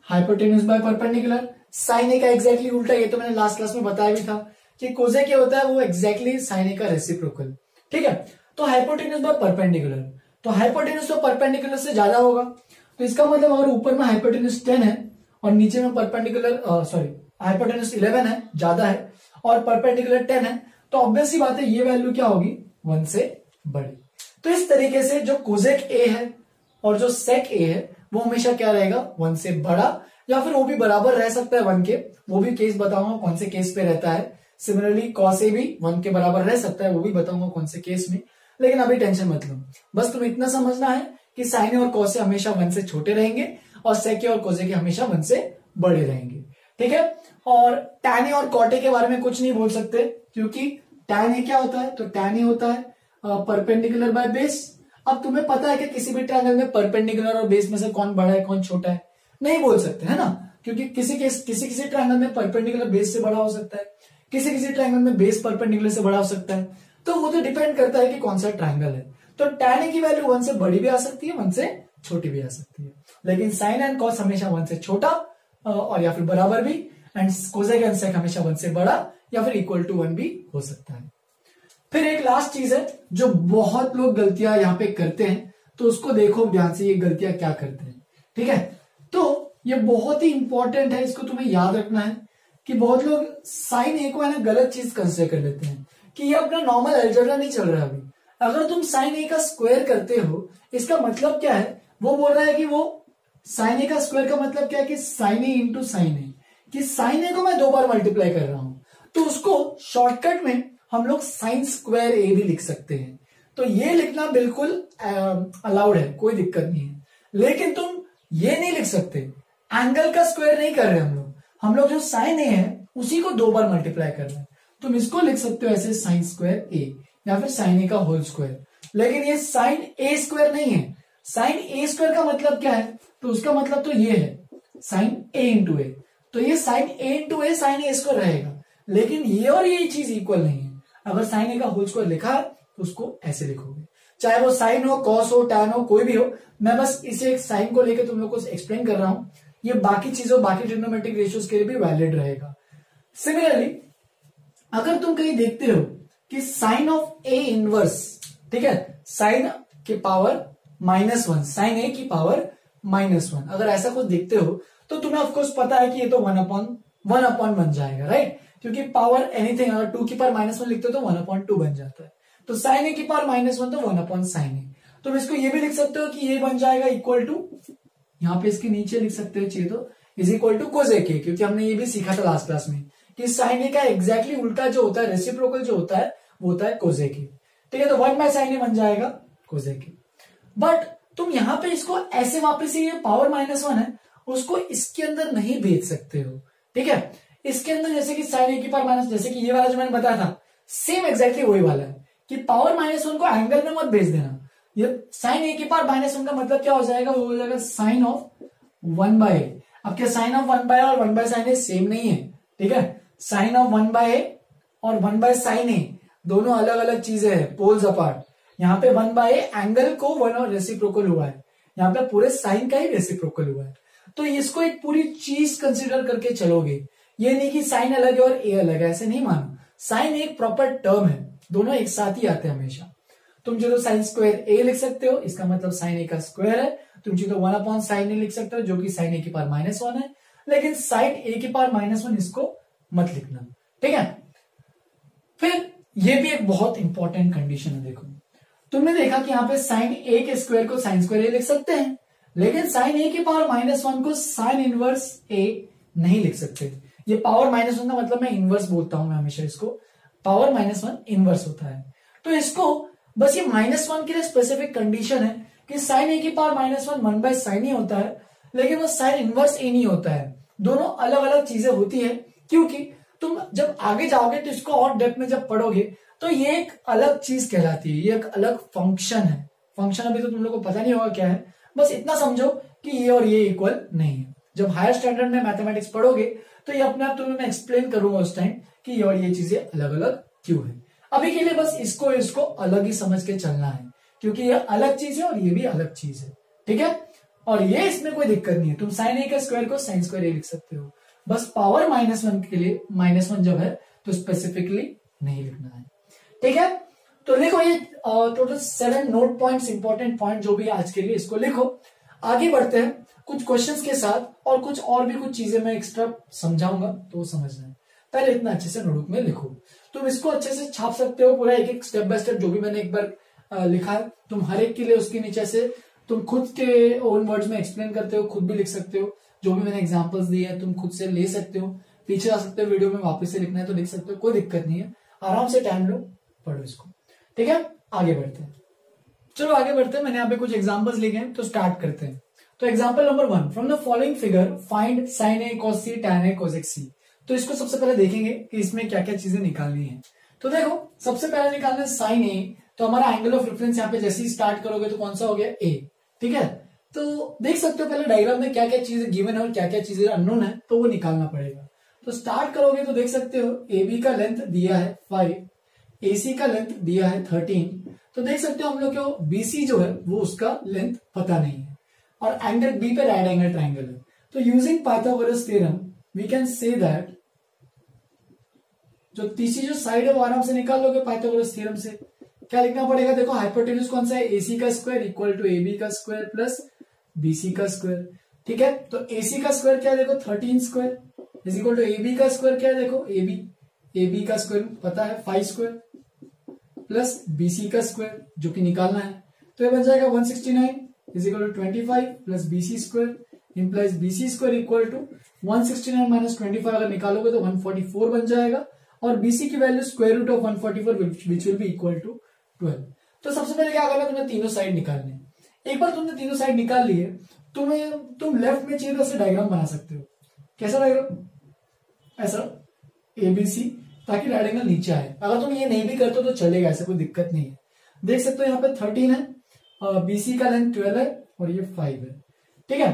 हाइपोटेन्यूज बाय परपेंडिकुलर। साइन ए का एग्जैक्टली उल्टा, ये तो मैंने लास्ट क्लास में बताया भी था कि कोजेक ए होता है वो एग्जैक्टली साइन ए का रेसिप्रोकल, ठीक है। तो हाइपोटेन्यूज बाय परपेंडिकुलर, तो हाइपोटेन्यूज तो परपेंडिकुलर से ज्यादा होगा, तो इसका मतलब अगर ऊपर में हाइपोटेन्यूज 10 है और नीचे में परपेंडिकुलर हाइपोटेन्यूज 11 है, ज्यादा है, और परपेंडिकुलर 10 है, तो ऑब्वियस सी बात है ये वैल्यू क्या होगी, 1 से बड़ी। तो इस तरीके से जो कोजेक ए है और जो सेक ए है वो हमेशा क्या रहेगा, 1 से बड़ा, या फिर वो भी बराबर रह सकता है 1 के, वो भी केस बताऊंगा कौन से केस पे रहता है। सिमिलरली कॉस ए भी 1 के बराबर रह सकता है, वो भी बताऊंगा कौन से केस में। लेकिन अभी टेंशन मत लो, बस तुम्हें इतना समझना है कि साइन ए और कॉस ए हमेशा 1 से छोटे रहेंगे और सेक ए और कोजेक ए हमेशा 1 से बड़े रहेंगे, ठीक है। और टैन ए और कॉट ए के बारे में कुछ नहीं बोल सकते, क्योंकि टैन ए क्या होता है, तो टैन ए होता है परपेंडिकुलर बाय बेस, अब तुम्हें पता है कि किसी भी ट्रायंगल में परपेंडिकुलर और बेस में से कौन बड़ा है कौन छोटा है, नहीं बोल सकते है ना, क्योंकि किसी ट्रायंगल में परपेंडिकुलर बेस से बड़ा हो सकता है, किसी ट्रायंगल में बेस परपेंडिकुलर से बड़ा हो सकता है, तो वो तो डिपेंड करता है कि कौन सा ट्रायंगल है। तो tan a की वैल्यू 1 से बड़ी भी आ सकती है, 1 से छोटी भी आ सकती है, लेकिन sin एंड cos हमेशा 1 से छोटा और या फिर बराबर भी, एंड कोसेक एंड सेक हमेशा 1 से बड़ा या फिर इक्वल टू 1 भी हो सकता है। फिर एक लास्ट चीज है जो बहुत लोग गलतियां यहाँ पे करते हैं, तो उसको देखो ध्यान से, ये गलतियां क्या करते हैं, ठीक है। तो ये बहुत ही इंपॉर्टेंट है, इसको तुम्हें याद रखना है कि बहुत लोग साइन ए को है ना गलत चीज कंसिडर कर लेते हैं कि ये अपना नॉर्मल अलजेब्रा नहीं चल रहा है अभी। अगर तुम साइन ए का स्क्वायर करते हो, इसका मतलब क्या है, वो बोल रहा है कि वो साइन ए का स्क्वायर का मतलब क्या है कि साइन ए इंटू साइन ए, कि साइन ए को मैं 2 बार मल्टीप्लाई कर रहा हूं, तो उसको शॉर्टकट में हम लोग साइन स्क्वायर ए भी लिख सकते हैं। तो ये लिखना बिल्कुल अलाउड है, कोई दिक्कत नहीं है, लेकिन तुम ये नहीं लिख सकते, एंगल का स्क्वायर नहीं कर रहे हम लोग जो साइन ए है उसी को 2 बार मल्टीप्लाई कर रहे हैं। तुम इसको लिख सकते हो ऐसे साइन स्क्वायर ए या फिर साइन ए का होल स्क्वायर, लेकिन ये साइन ए स्क्वायर नहीं है। साइन ए स्क्वायर का मतलब क्या है, तो उसका मतलब तो ये है साइन ए इंटू ए, तो ये साइन ए इंटू ए साइन ए स्क्वायर रहेगा, लेकिन ये और ये चीज इक्वल नहीं है। अगर साइन ए का होल स्क्वायर लिखा है तो उसको ऐसे लिखोगे, चाहे वो साइन हो, कॉस हो, टैन हो, कोई भी हो। मैं बस इसे एक साइन को लेकर तुम लोग को एक्सप्लेन कर रहा हूं, ये बाकी चीजों बाकी ट्रिग्नोमेट्रिक रेशियोज के लिए भी वैलिड रहेगा। सिमिलरली अगर तुम कहीं देखते हो कि साइन ऑफ ए इनवर्स, ठीक है, साइन के पावर -1, साइन ए की पावर -1, अगर ऐसा कुछ देखते हो तो तुम्हें ऑफकोर्स पता है कि ये तो 1/1 बन जाएगा, राइट, क्योंकि पावर एनीथिंग अगर 2 की पावर -1 लिखते हो तो 1/2 बन जाता है। तो साइन ए की पावर -1 तो 1/sin ए। तुम इसको ये भी लिख सकते हो कि ये बन जाएगा इक्वल टू, यहाँ पे इसके नीचे लिख सकते हो चाहिए तो, is equal to cosec A, क्योंकि हमने ये भी सीखा था लास्ट क्लास में कि साइन ए का एग्जैक्टली उल्टा जो होता है, रेसिप्रोकल जो होता है वो होता है कोसेक ए, ठीक है। तो 1/sin ए बन जाएगा कोसेक ए। बट तुम यहाँ पे इसको ऐसे वापस ये पावर -1 है उसको इसके अंदर नहीं भेज सकते हो, ठीक है। इसके अंदर जैसे कि साइन ए की पावर माइनस, जैसे कि ये वाला जो मैंने बताया था सेम एग्जैक्टली वही वाला है कि पावर -1 को एंगल में मत भेज देना। ये साइन ए की पावर -1 का मतलब क्या हो जाएगा, वो हो जाएगा साइन ऑफ 1/a। अब क्या साइन ऑफ 1/a और 1/sin ए सेम नहीं है, ठीक है। साइन ऑफ 1/a और 1/sin ए दोनों अलग अलग चीजें हैं, पोल्स अपार्ट। यहाँ पे 1/a एंगल को 1 और रेसिप्रोकल हुआ है, यहाँ पे पूरे साइन का ही रेसिप्रोकल हुआ है। तो इसको एक पूरी चीज कंसिडर करके चलोगे, ये नहीं कि साइन अलग है और ए अलग है, ऐसे नहीं मानो। साइन एक प्रॉपर टर्म है, दोनों एक साथ ही आते हैं हमेशा। तुम जो साइन स्क्वायर ए लिख सकते हो, इसका मतलब साइन ए का स्क्वायर है। तुम जो 1/sin ए लिख सकते हो जो कि साइन ए की पावर -1 है, लेकिन साइन ए की पावर -1 इसको मत लिखना, ठीक है। फिर ये भी एक बहुत इंपॉर्टेंट कंडीशन है, देखो तुमने देखा कि यहाँ पे साइन ए के स्क्वायर को साइन स्क्वायर ए लिख सकते हैं, लेकिन साइन ए की पावर -1 को साइन इनवर्स ए नहीं लिख सकते। ये पावर -1 का मतलब मैं इनवर्स बोलता हूं, मैं हमेशा इसको पावर -1 इनवर्स होता है। तो इसको बस ये -1 के लिए स्पेसिफिक कंडीशन है कि साइन ए की पावर -1 1/sin ही होता है, लेकिन वो साइन इनवर्स ए नहीं होता है। दोनों अलग अलग चीजें होती है, क्योंकि तुम जब आगे जाओगे तो इसको और डेप्थ में जब पढ़ोगे तो ये एक अलग चीज कहलाती है, ये एक अलग फंक्शन है। फंक्शन अभी तो तुम लोग को पता नहीं होगा क्या है, बस इतना समझो कि ये और ये इक्वल नहीं है। जब हायर स्टैंडर्ड में मैथमेटिक्स पढ़ोगे तो ये अपने आप तुम्हें मैं एक्सप्लेन करूंगा उस टाइम कि ये और ये चीजें अलग अलग क्यों है। अभी के लिए बस इसको अलग ही समझ के चलना है, क्योंकि ये अलग चीज है और ये भी अलग चीज है, ठीक है। और ये इसमें कोई दिक्कत नहीं है, तुम साइन ए का स्क्वायर को साइन स्क्वायर ए लिख सकते हो, बस पावर -1 के लिए -1 जब है तो स्पेसिफिकली नहीं लिखना है, ठीक है। तो देखो ये total 7 note points, important point जो भी आज के लिए, इसको लिखो। आगे बढ़ते हैं कुछ क्वेश्चंस के साथ, और कुछ चीजें मैं एक्स्ट्रा समझाऊंगा तो समझना है। पहले इतना अच्छे से नोटबुक में लिखो, तुम इसको अच्छे से छाप सकते हो पूरा एक स्टेप बाय स्टेप, जो भी मैंने एक बार लिखा है तुम हर एक के लिए उसके नीचे से तुम खुद के ओन वर्ड्स में एक्सप्लेन करते हो, खुद भी लिख सकते हो। जो भी मैंने एग्जांपल्स दिए हैं तुम खुद से ले सकते हो, पीछे आ सकते हो, वीडियो में वापस से लिखना है तो लिख सकते हो, कोई दिक्कत नहीं है। आराम से टाइम लो, पढ़ो इसको, ठीक है। आगे बढ़ते हैं, चलो आगे बढ़ते हैं। मैंने यहाँ पे कुछ एग्जांपल्स लिखे हैं तो स्टार्ट करते हैं। तो example number 1, from the following figure find sign A cos c tan a cosec c। तो इसको सबसे पहले देखेंगे कि इसमें क्या क्या चीजें निकालनी है। तो देखो सबसे पहले निकालना है साइन ए, तो हमारा एंगल ऑफ रेफरेंस यहाँ पे जैसे ही स्टार्ट करोगे तो कौन सा हो गया ए, ठीक है। तो देख सकते हो पहले डायग्राम में क्या क्या चीजें गिवन है और क्या क्या चीजें अननोन है, तो वो निकालना पड़ेगा। तो स्टार्ट करोगे तो देख सकते हो ए बी का लेंथ दिया है 5, ए सी का लेंथ दिया है 13। तो देख सकते हो हम लोग को बी सी जो है वो उसका लेंथ पता नहीं है, और एंगल बी पे राइट एंगल ट्राइंगल है। तो using Pythagoras theorem we can say that जो तीसरी जो साइड है वो आराम से निकाल लोगे पाइथागोरस थ्योरम से। क्या लिखना पड़ेगा, देखो हाइपोटेन्यूज कौन सा है, एसी का square equal to A B का स्क्वायर प्लस बीसी का स्क्वायर, ठीक है। तो एसी का स्क्वायर क्या है, देखो 13 square is equal to A B का स्क्वायर क्या है, देखो ए बी का स्क्वायर पता है 5 स्क्वायर प्लस बीसी का स्क्वायर जो कि निकालना है। तो ये बन जाएगा 169 is equal to 25 plus BC square implies BC square equal to 169 minus 25 अगर निकालोगे तो 144 बन जाएगा, और बीसी की value square root of 144 which will be equal to 12। तो सबसे पहले क्या करना है, तुम्हें तीनों साइड निकालने। एक बार तुमने तीनों साइड निकाल लिए, तुम लेफ्ट में चाहिए से डायग्राम बना सकते हो। कैसा डायग्राम, ऐसा एबीसी, ताकि राइट एंगल नीचे आए। अगर तुम ये नहीं भी करते तो चलेगा, ऐसा कोई दिक्कत नहीं है। देख सकते हो यहाँ पे 13 है, बीसी का लेंथ 12 है और ये 5 है, ठीक है।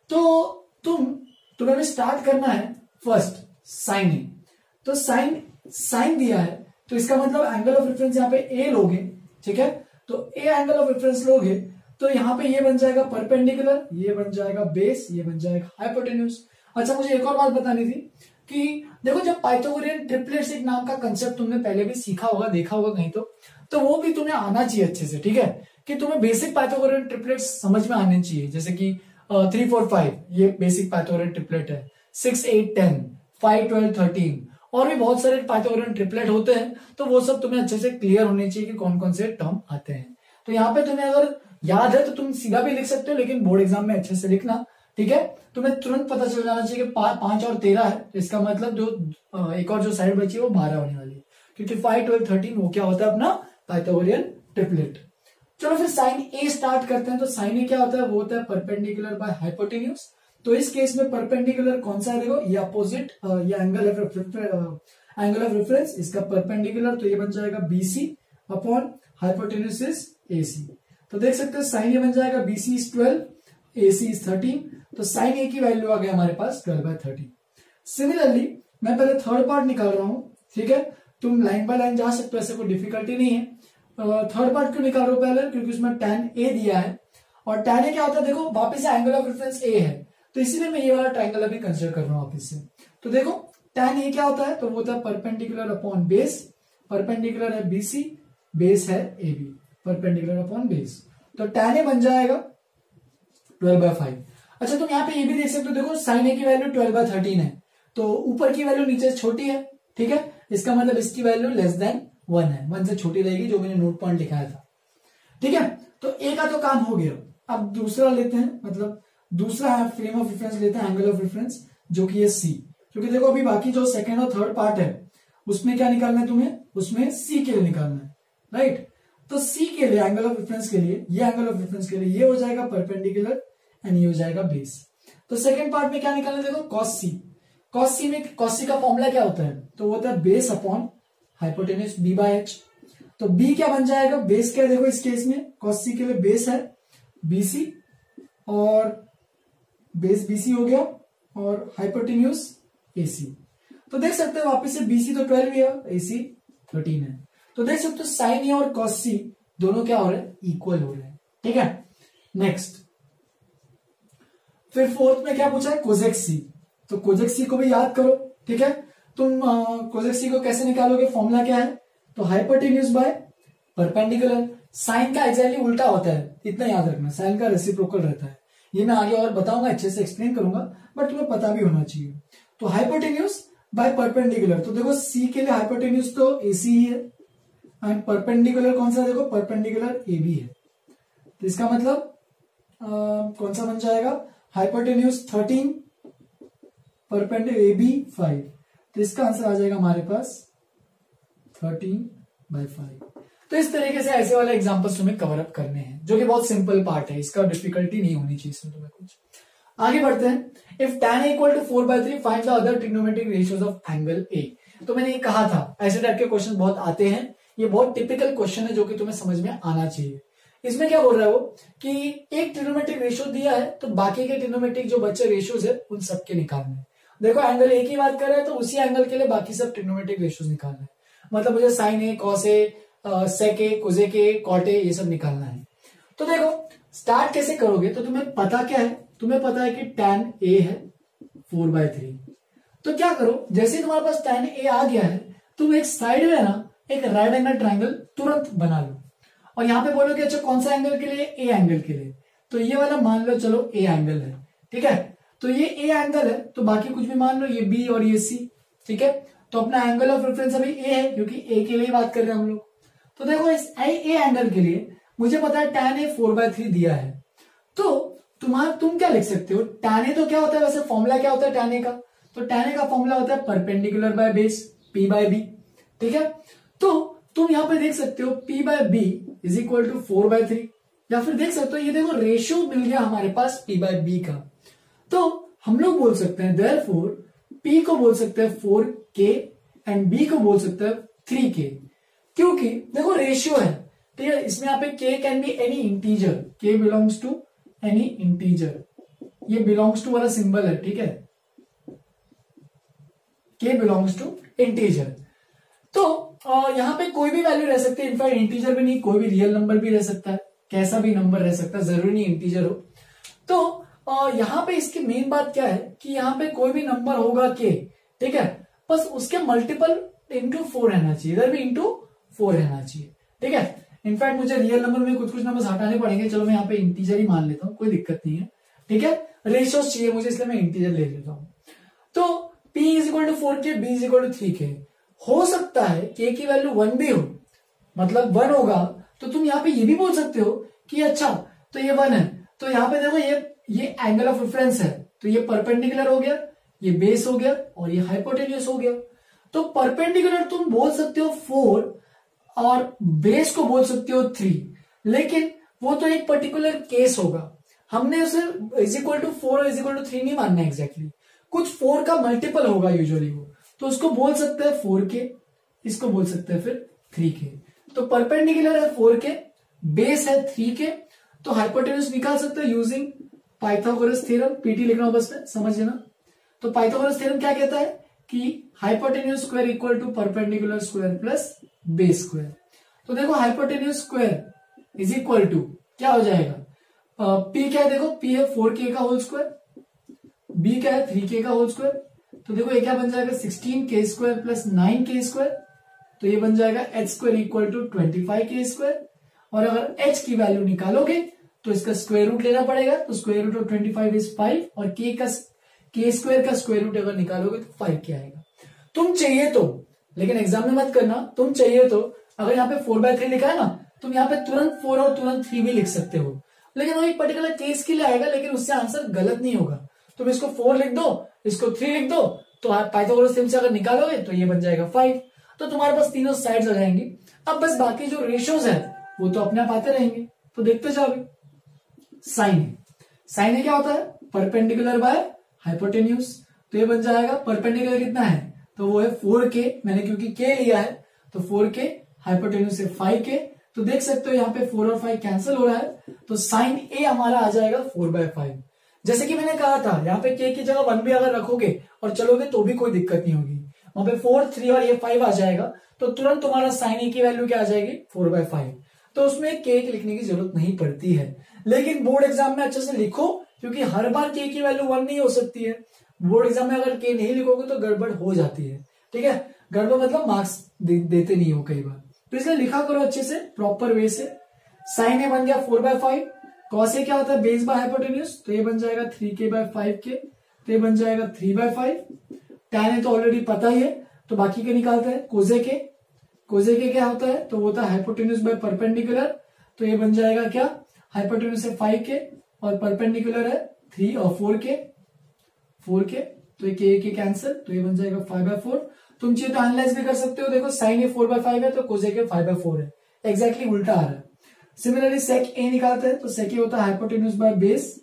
तो तुम्हें भी स्टार्ट करना है फर्स्ट साइनिंग। तो साइन दिया है तो इसका मतलब एंगल ऑफ रेफरेंस यहाँ पे ए लोगे, ठीक है। तो ए एंगल ऑफ रेफरेंस लोगे तो यहाँ पे ये बन जाएगा परपेंडिकुलर, ये बन जाएगा बेस, ये बन जाएगा हाइपोटेन्यूज। अच्छा मुझे एक और बात बतानी थी कि देखो जब पाइथागोरियन ट्रिपलेट्स एक नाम का कंसेप्ट तुमने पहले भी सीखा होगा, देखा होगा कहीं तो वो भी तुम्हें आना चाहिए अच्छे से, ठीक है। कि तुम्हें बेसिक पाइथागोरियन ट्रिपलेट्स समझ में आने चाहिए, जैसे कि 3 4 5 ये बेसिक पाइथागोरियन ट्रिपलेट है, 6 8 10 5 12 13 और भी बहुत सारे पाइथागोरियन ट्रिपलेट होते हैं। तो वो सब तुम्हें अच्छे से क्लियर होने चाहिए कि कौन कौन से टर्म आते हैं। तो यहाँ पे तुम्हें अगर याद है तो तुम सीधा भी लिख सकते हो, लेकिन बोर्ड एग्जाम में अच्छे से लिखना, ठीक है। तुम्हें तुरंत पता चल जाना चाहिए कि 5 और 13 है, इसका मतलब जो एक और जो साइड बची है वो 12 होने वाली है, क्योंकि 5 12 13 वो क्या होता है अपना पाइथागोरियन ट्रिपलेट। चलो फिर साइन ए स्टार्ट करते हैं। तो साइन ए क्या होता है, वो होता है परपेंडिकुलर बाय हाइपोटेन्यूज। तो इस केस में परपेंडिकुलर कौन सा है, देखो ये अपोजिट, ये एंगल ऑफ रेफरेंस इसका परपेंडिकुलर, तो ये बन जाएगा BC upon hypotenuse is AC. तो देख सकते हो साइन ए बन जाएगा बीसी इज 12, एसी इज 13। तो साइन ए की वैल्यू आ गया हमारे पास 12/13। सिमिलरली मैं पहले थर्ड पार्ट निकाल रहा हूं, ठीक है। तुम लाइन बाय लाइन जा सकते हो, ऐसे कोई डिफिकल्टी नहीं है। थर्ड पार्ट क्यों निकाल रहा हूं पहले, क्योंकि उसमें tan ए दिया है, और tan ए क्या होता है, देखो वापिस से एंगल ऑफ रेफरेंस ए है, तो इसीलिए मैं ये वाला ट्राइंगल अभी कंसिडर कर रहा हूं वापिस से। तो देखो tan ए क्या होता है, तो वो होता है परपेंडिकुलर अपॉन बेस, परपेंडिकुलर है बीसी, बेस है A B, perpendicular upon base. तो tan ए बन जाएगा 12/5। अच्छा तुम यहाँ पे ये भी देख सकते हो, देखो साइन ए की वैल्यू 12/13 है, तो ऊपर की वैल्यू नीचे से छोटी है, ठीक है। इसका मतलब इसकी वैल्यू लेस देन 1 है, 1 से छोटी रहेगी, जो मैंने नोट पॉइंट लिखाया था, ठीक है। तो ए का तो काम हो गया। अब दूसरा लेते हैं, मतलब दूसरा फ्रेम ऑफ रेफरेंस लेते हैं, एंगल ऑफ रेफरेंस, जो कि है सी। क्योंकि देखो अभी बाकी जो सेकंड और थर्ड पार्ट है उसमें क्या निकालना है तुम्हें, उसमें सी के लिए निकालना है, राइट। तो सी के लिए एंगल ऑफ रेफरेंस के लिए, ये एंगल ऑफ रेफरेंस के लिए ये हो जाएगा परपेंडिकुलर एंड ये हो जाएगा बेस। तो सेकंड पार्ट में क्या निकालना है, देखो कॉस सी। कॉस सी में कॉस सी का फॉर्मूला क्या होता है, तो वो होता है बेस अपॉन हाइपोटेन्यूज b/h। तो b क्या बन जाएगा, बेस क्या है, देखो इस केस में कॉस सी के लिए बेस है bc, और बेस bc हो गया, और हाइपोटेन्यूज ac। तो देख सकते हो वापस से bc तो 12 है, ac 13 है। तो देख सकते हो साइन ए और कॉस सी दोनों क्या हो रहे हैं, इक्वल हो रहे हैं, ठीक है। नेक्स्ट फिर फोर्थ में क्या पूछा है, कोजेक सी। तो कोजेक सी को भी याद करो, ठीक है। तुम कोजेक सी को कैसे निकालोगे, फॉर्मूला क्या है, तो हाइपोटेन्यूज बाय परपेंडिकुलर। साइन का एग्जैक्टली उल्टा होता है, इतना याद रखना, साइन का रेसिप्रोकल रहता है। ये मैं आगे और बताऊंगा, अच्छे से एक्सप्लेन करूंगा, बट तुम्हें पता भी होना चाहिए। तो हाइपोटेन्यूज बाय परपेंडिकुलर, तो देखो सी के लिए हाइपोटेन्यूज तो एसी ही है, एंड परपेंडिकुलर कौन सा, देखो परपेंडिकुलर ए बी है। तो इसका मतलब कौन सा बन जाएगा, हाइपोटेन्यूज 13, परपेंडिकुलर ए बी 5। तो इसका आंसर आ जाएगा हमारे पास 13/5। तो इस तरीके से ऐसे वाले एग्जांपल्स तुम्हें कवर अप करने हैं, जो कि बहुत सिंपल पार्ट है, इसका डिफिकल्टी नहीं होनी चाहिए इसमें तुम्हें कुछ। आगे बढ़ते हैं। If tan equal to 4/3 find the other trigonometric ratios of angle A. तो मैंने ये कहा था ऐसे टाइप के क्वेश्चन बहुत आते हैं ये बहुत टिपिकल क्वेश्चन है जो कि तुम्हें समझ में आना चाहिए। इसमें क्या बोल रहा है वो कि एक ट्रिग्नोमेट्रिक रेशियो दिया है तो बाकी के ट्रिग्नोमेट्रिक जो बचे रेशियोज है उन सबके निकालने हैं। देखो एंगल एक ही बात कर रहा है तो उसी एंगल के लिए बाकी सब ट्रिग्नोमेट्रिक रेशियोज निकालना है। मतलब मुझे sine A, cos A, sec A, cosec A, cot A ये सब निकालना है। तो देखो स्टार्ट कैसे करोगे, तो तुम्हें पता क्या है, तुम्हें पता है कि tan a है 4/3। तो क्या करो, जैसे ही तुम्हारे पास tan a आ गया है तुम एक साइड में ना एक राइट एंगल ट्राइंगल तुरंत बना लो और यहां पे बोलो कि अच्छा कौन सा एंगल के लिए, ए एंगल के लिए। तो ये वाला मान लो चलो ए एंगल है, ठीक है। तो ये ए एंगल है तो बाकी कुछ भी मान लो, ये बी और ये सी, ठीक है। तो अपना एंगल ऑफ रेफरेंस अभी ए है क्योंकि ए के लिए बात कर रहे हैं हम लोग। तो देखो इस ए एंगल के लिए मुझे पता है tan a 4/3 दिया है। तो तुम क्या लिख सकते हो, tan a तो क्या होता है वैसे, फॉर्मूला क्या होता है tan a का, तो tan a का फॉर्मूला होता है परपेंडिकुलर बाय बेस p/b, ठीक है। तो तुम यहां पे देख सकते हो p/b इज इक्वल टू 4/3, या फिर देख सकते हो ये देखो रेशियो मिल गया हमारे पास p/b का। तो हम लोग बोल सकते हैं देयरफॉर p को बोल सकते हैं 4k एंड b को बोल सकते हैं 3k, क्योंकि देखो रेशियो है, ठीक है। इसमें यहाँ पे k can be any integer, k belongs to any integer, ये बिलोंग्स टू वाला सिंबल है, ठीक है। k belongs to integer. तो यहाँ पे कोई भी वैल्यू रह सकती है, इनफैक्ट इंटीजर भी नहीं, कोई भी रियल नंबर भी रह सकता है, कैसा भी नंबर रह सकता है, जरूरी नहीं इंटीजर हो। तो यहाँ पे इसकी मेन बात क्या है कि यहाँ पे कोई भी नंबर होगा k, ठीक है, बस उसके मल्टीपल इंटू 4 रहना चाहिए, इधर भी इंटू 4 रहना चाहिए, ठीक है। इनफैक्ट मुझे रियल नंबर में कुछ नंबर हटाने पड़ेंगे, चलो मैं यहाँ पे इंटीजर ही मान लेता हूँ, कोई दिक्कत नहीं है, ठीक है। रेशियोस चाहिए मुझे इसलिए मैं इंटीजर ले लेता हूँ। तो p is equal to 4k, b is equal to 3k। हो सकता है k की वैल्यू 1 भी हो, मतलब 1 होगा, तो तुम यहाँ पे ये भी बोल सकते हो कि अच्छा तो ये 1 है, तो यहाँ पे देखो ये एंगल ऑफ रेफरेंस है, तो ये परपेंडिकुलर हो गया, ये बेस हो गया और ये हाइपोटेन्यूस हो गया। तो परपेंडिकुलर तुम बोल सकते हो 4 और बेस को बोल सकते हो 3, लेकिन वो तो एक पर्टिकुलर केस होगा, हमने उसे इज इक्वल टू 4 और इज इक्वल टू 3 नहीं मानना एग्जैक्टली, कुछ 4 का मल्टीपल होगा यूजुअली वो, तो उसको बोल सकते हैं 4k, इसको बोल सकते हैं फिर 3k। तो परपेंडिकुलर है 4k, बेस है 3k, तो हाइपोटेन्यूस निकाल सकते हो यूजिंग पाइथागोरस थ्योरम, पीटी लिखना हो बस में समझ लेना। तो पाइथागोरस थ्योरम क्या कहता है कि hypotenuse square equal to perpendicular square plus base square. तो देखो hypotenuse square is equal to क्या हो जाएगा, p क्या है, देखो p है 4k का होल स्क्वायर, b क्या है 3k का होल स्क्वायर, तो देखो ये क्या बन जाएगा 16k square plus 9k square, तो ये बन जाएगा h square equal to 25k square. और अगर h की वैल्यू निकालोगे तो इसका स्क्वायर रूट लेना पड़ेगा, तो स्क्वायर रूट ऑफ 25 इज 5 और k स्क्वायर का स्क्वायर रूट अगर निकालोगे तो 5 क्या आएगा। तुम चाहिए तो, लेकिन एग्जाम में मत करना, तुम चाहिए तो अगर यहाँ पे 4/3 लिखा है ना, तुम यहाँ पे तुरंत 4 और तुरंत 3 भी लिख सकते हो, लेकिन वो एक पर्टिकुलर केस के लिए आएगा, लेकिन उससे आंसर गलत नहीं होगा। तुम इसको 4 लिख दो, इसको 3 लिख दो, तो पाइथागोरस थ्योरम से अगर निकालोगे तो ये बन जाएगा 5, तो तुम्हारे पास तीनों साइड्स आ जाएंगी। अब बस बाकी जो रेशियोज है वो तो अपने आप आते रहेंगे, तो देखते जाओगे। साइन ए क्या होता है, परपेंडिकुलर बाय हाइपोटेन्यूस, तो ये बन जाएगा परपेंडिकुलर कितना है, तो वो है 4k, मैंने क्योंकि k लिया है तो 4k, हाइपोटेन्यूस से 5k, तो देख सकते हो यहाँ पे 4 और 5 कैंसिल हो रहा है, तो साइन ए हमारा आ जाएगा 4/5। जैसे कि मैंने कहा था यहाँ पे k की जगह 1 भी अगर रखोगे और चलोगे तो भी कोई दिक्कत नहीं होगी, वहां पे 4, 3 और ये 5 आ जाएगा, तो तुरंत तुम्हारा साइन ए की वैल्यू क्या आ जाएगी 4/5, तो उसमें k लिखने की जरूरत नहीं पड़ती है। लेकिन बोर्ड एग्जाम में अच्छे से लिखो, क्योंकि हर बार k की वैल्यू 1 नहीं हो सकती है, बोर्ड एग्जाम में अगर k नहीं लिखोगे तो गड़बड़ हो जाती है, ठीक है। गड़बड़ मतलब मार्क्स देते नहीं हो कई बार, तो इसलिए लिखा करो अच्छे से प्रॉपर वे से। साइन ए बन गया 4/5, कॉस ए क्या होता है बेस बाय हाइपोटेन्यूस, तो ये बन जाएगा 3k/5k, तो ये बन जाएगा 3/5। tan ए तो ऑलरेडी पता ही है, तो बाकी के निकालते हैं। कोसेक ए क्या होता है, तो वो होता है हाइपोटेन्यूस बाय परपेंडिकुलर, तो ये बन जाएगा क्या, हाइपोटेन्यूस है 5k और परपेंडिकुलर है 3 और 4k, तो ये k कैंसिल, तो ये बन जाएगा 5/4। तुम चाहिए तो एनालाइज भी कर सकते हो, देखो साइन ए 4/5 है तो कोसेक ए 5/4 है, एग्जैक्टली उल्टा आ रहा है। सिमिलरली सेक ए निकालते हैं, तो सेक ए होता है हाइपोटेन्यूस बाय बेस,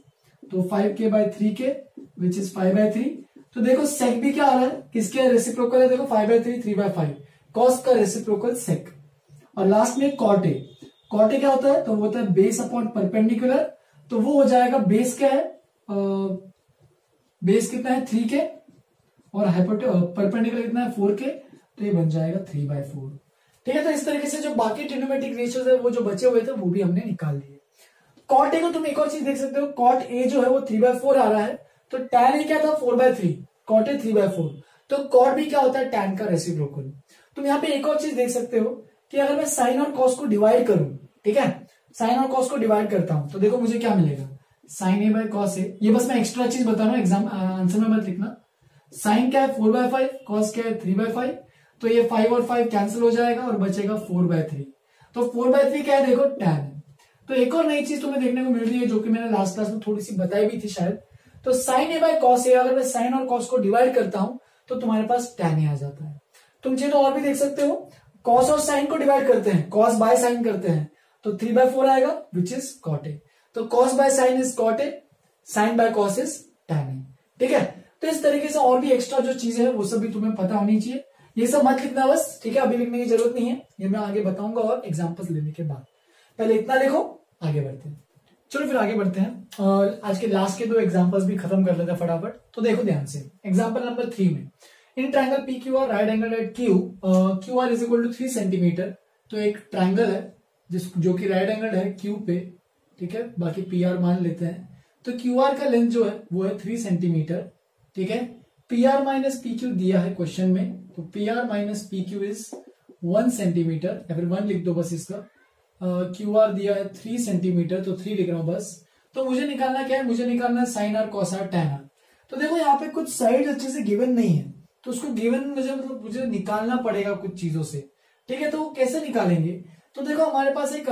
तो 5k/3k विच इज 5/3। तो देखो सेक भी क्या आ रहा है, किसके रेसिप्रोकल है, देखो 5/3 3/5, कॉस का रेसिप्रोकल सेक, और लास्ट में कॉट ए। कॉट ए क्या होता है? तो वो होता है बेस अपॉन परपेंडिकुलर, तो वो हो जाएगा बेस क्या है, बेस कितना है 3k और परपेंडिकुलर कितना है 4k, तो ये बन जाएगा 3/4। ठीक है, तो इस तरीके से जो बाकी ट्रिग्नोमेट्रिक रेशियोज है वो जो बचे हुए थे वो भी हमने निकाल लिए। कॉट ए को तुम एक और चीज देख सकते हो, कॉट ए जो है वो 3/4 आ रहा है, तो टैन ए क्या था 4/3, कॉट ए 3/4, तो कॉट भी क्या होता है टैन का रेसिप्रोकल। तुम यहाँ पे एक और चीज देख सकते हो कि अगर मैं साइन और कॉस को डिवाइड करूं, ठीक है, साइन और कॉस को डिवाइड करता हूं तो देखो मुझे क्या मिलेगा, sign A by cos A. ये बस मैं एक्स्ट्रा चीज बता रहा हूं, एग्जाम आंसर में मत लिखना। साइन क्या है 4/5, कॉस क्या है 3/5, तो ये 5 और 5 कैंसिल हो जाएगा और बचेगा 4/3। तो 4/3 क्या है देखो टैन है। तो एक और नई चीज तुम्हें देखने को मिल रही है जो कि मैंने लास्ट क्लास में थोड़ी सी बताई भी थी शायद, तो sign A by cos A, अगर मैं साइन और कॉस को डिवाइड करता हूं तो तुम्हारे पास टैन ए आ जाता है। तुम चीज और भी देख सकते हो, कॉस और साइन को डिवाइड करते हैं, कॉस बाय साइन करते हैं, तो 3/4 आएगा विच इज कॉट ए। तो cos by sine is cot A, sine by cos is tan A. ठीक है, तो इस तरीके से और भी एक्स्ट्रा जो चीजें है वो सब भी तुम्हें पता होनी चाहिए। ये सब मत लिखना बस, ठीक है, अभी लिखने की जरूरत नहीं है, ये मैं आगे बताऊंगा और एग्जाम्पल्स लेने के बाद। पहले इतना लिखो, आगे बढ़ते हैं। चलो फिर आगे बढ़ते हैं और आज के लास्ट के 2 एग्जांपल्स भी खत्म कर लेते हैं फटाफट। तो देखो ध्यान से, एग्जांपल नंबर 3 में in triangle P Q R right angle at Q, Q R is equal to 3 centimetre. तो एक ट्रायंगल है जो कि राइट एंगल है क्यू पे, ठीक है, बाकी पी आर मान लेते हैं। तो क्यू आर का लेंथ जो है वो है 3 सेंटीमीटर, ठीक है। P R minus P Q दिया है क्वेश्चन में, तो P R minus P Q is 1 centimetre, या फिर 1 लिख दो बस इसका। क्यू आर दिया है 3 सेंटीमीटर, तो 3 लिख रहा हूं बस। तो मुझे निकालना क्या है, मुझे निकालना है sine R cos R tan R. तो देखो यहाँ पे कुछ साइड अच्छे से गिवन नहीं है, तो उसको गिवन मुझे निकालना पड़ेगा कुछ चीजों से। ठीक है, तो कैसे निकालेंगे? तो देखो हमारे पास एक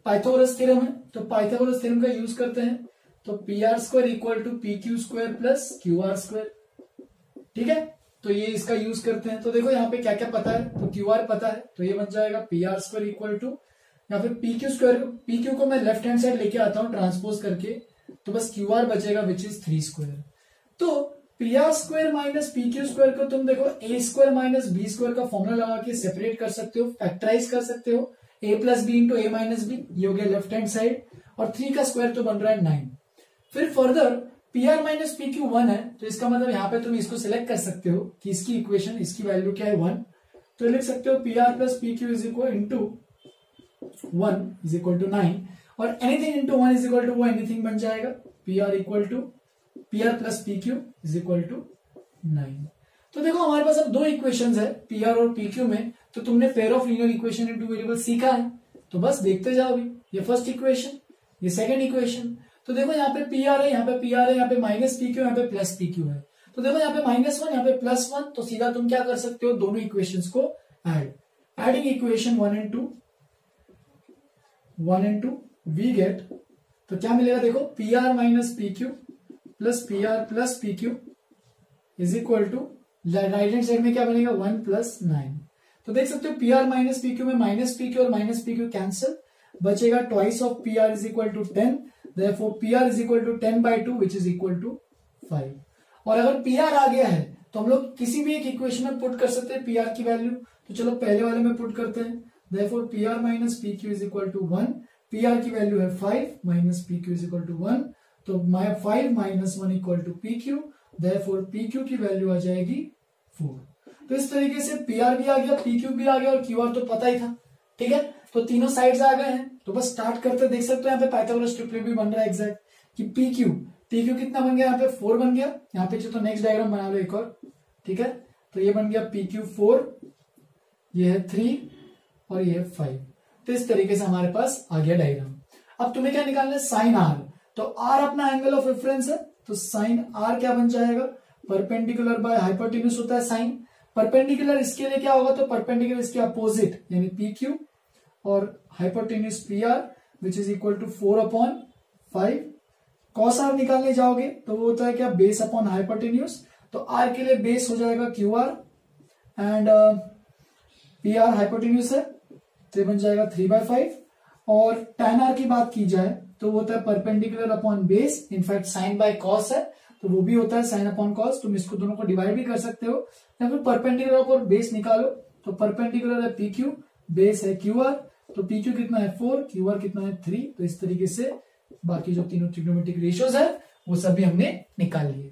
पाइथागोरस थ्योरम है, तो पाइथागोरस थ्योरम का यूज करते हैं। तो P R square equal to P Q square plus Q R square, ठीक है, तो ये इसका यूज करते हैं। तो देखो यहाँ पे क्या क्या पता है, तो क्यू आर पता है, तो ये बन जाएगा P R square equal to, या फिर P Q square, P Q को मैं लेफ्ट हैंड साइड लेके आता हूं ट्रांसपोज करके, तो बस क्यू आर बचेगा विच इज 3 स्क्वायर। तो P R square minus P Q square को तुम देखो ए स्क्वायर माइनस बी स्क्वायर का फॉर्मूला लगा के सेपरेट कर सकते हो, फैक्टराइज कर सकते हो, ए प्लस बी इंटू ए माइनस बी, ये हो गया लेफ्ट हैंड साइड, और 3 का स्क्वायर तो बन रहा है 9। फिर further P R minus P Q 1 है, तो इसका मतलब यहाँ पे तुम इसको सिलेक्ट कर सकते हो कि इसकी इक्वेशन, इसकी वैल्यू क्या है 1, तो लिख सकते हो P R plus P Q is equal into 1 is equal to 9, और anything into 1 is equal to वो एनीथिंग बन जाएगा, P R equal to P R plus P Q is equal to 9। तो देखो हमारे पास अब 2 इक्वेशंस है पी आर और पी क्यू में, तो तुमने pair of linear equation in 2 variable सीखा है, तो बस देखते जाओ, ये फर्स्ट इक्वेशन, ये सेकंड इक्वेशन। तो देखो यहाँ पे पी आर है, यहाँ पे पी आर है, यहाँ पे माइनस पी क्यू, यहाँ पे प्लस पी क्यू है। तो देखो यहाँ पे -1, यहाँ पे +1, तो सीधा तुम क्या कर सकते हो, दोनों इक्वेशंस को adding equation 1 and 2 we get, तो क्या मिलेगा देखो, P R minus P Q plus P R plus P Q is equal to, right hand side में क्या बनेगा 1 + 9। तो देख सकते हो P R minus P Q में माइनस पी क्यू और माइनस पी क्यू कैंसिल, बचेगा twice of P R is equal to 10, therefore PR is equal to 10/2 which is equal to 5। और अगर PR आ गया है तो हम लोग किसी भी एक इक्वेशन में पुट कर सकते हैं PR की वैल्यू, तो चलो पहले वाले में पुट करते हैं। therefore PR minus PQ is equal to 1, PR की वैल्यू है 5 minus PQ is equal to 1, तो 5 minus 1 equal to PQ, therefore PQ की वैल्यू आ जाएगी 4। तो इस तरीके से PR भी आ गया, PQ भी आ गया और QR तो पता ही था, ठीक है, तो तीनों साइड्स आ गए हैं। तो बस स्टार्ट करते, देख सकते हो यहाँ पे पाइथागोरस ट्रिपलेट भी बन रहा है एग्जैक्ट, कि पी क्यू कितना बन गया, यहाँ पे 4 बन गया, यहाँ पे तो नेक्स्ट डायग्राम बना लो एक और, ठीक है, तो ये बन गया पी क्यू 4, ये है 3 और ये है 5। तो इस तरीके से हमारे पास आ गया डायग्राम। अब तुम्हें क्या निकालना है, साइन आर। तो आर अपना एंगल ऑफ रेफरेंस है, तो साइन आर क्या बन जाएगा, परपेंडिकुलर बाय हाइपोटेन्यूज होता है साइन, परपेंडिकुलर इसके लिए क्या होगा, तो परपेंडिकुलर इसके अपोजिट यानी पी क्यू और hypotenuse P R which is equal to 4/5। Cos R निकालने जाओगे तो वो होता है क्या, बेस अपॉन हाइपोटेन्यूज, तो आर के लिए बेस हो जाएगा Q R and P R hypotenuse है, तो ये बन जाएगा 3/5। और टैन आर की बात की जाए तो वो होता है perpendicular upon base, in fact sine by cos है तो वो भी होता है साइन अपॉन कॉस, तुम इसको दोनों को डिवाइड भी कर सकते हो, या फिर परपेंडिकुलर अपॉन बेस निकालो, तो परपेंडिकुलर है पी क्यू, बेस है QR, तो PQ कितना है 4, QR कितना है 3। तो इस तरीके से बाकी जो तीनों ट्रिग्नोमेट्रिक रेशियोज है वो सभी हमने निकाल लिए।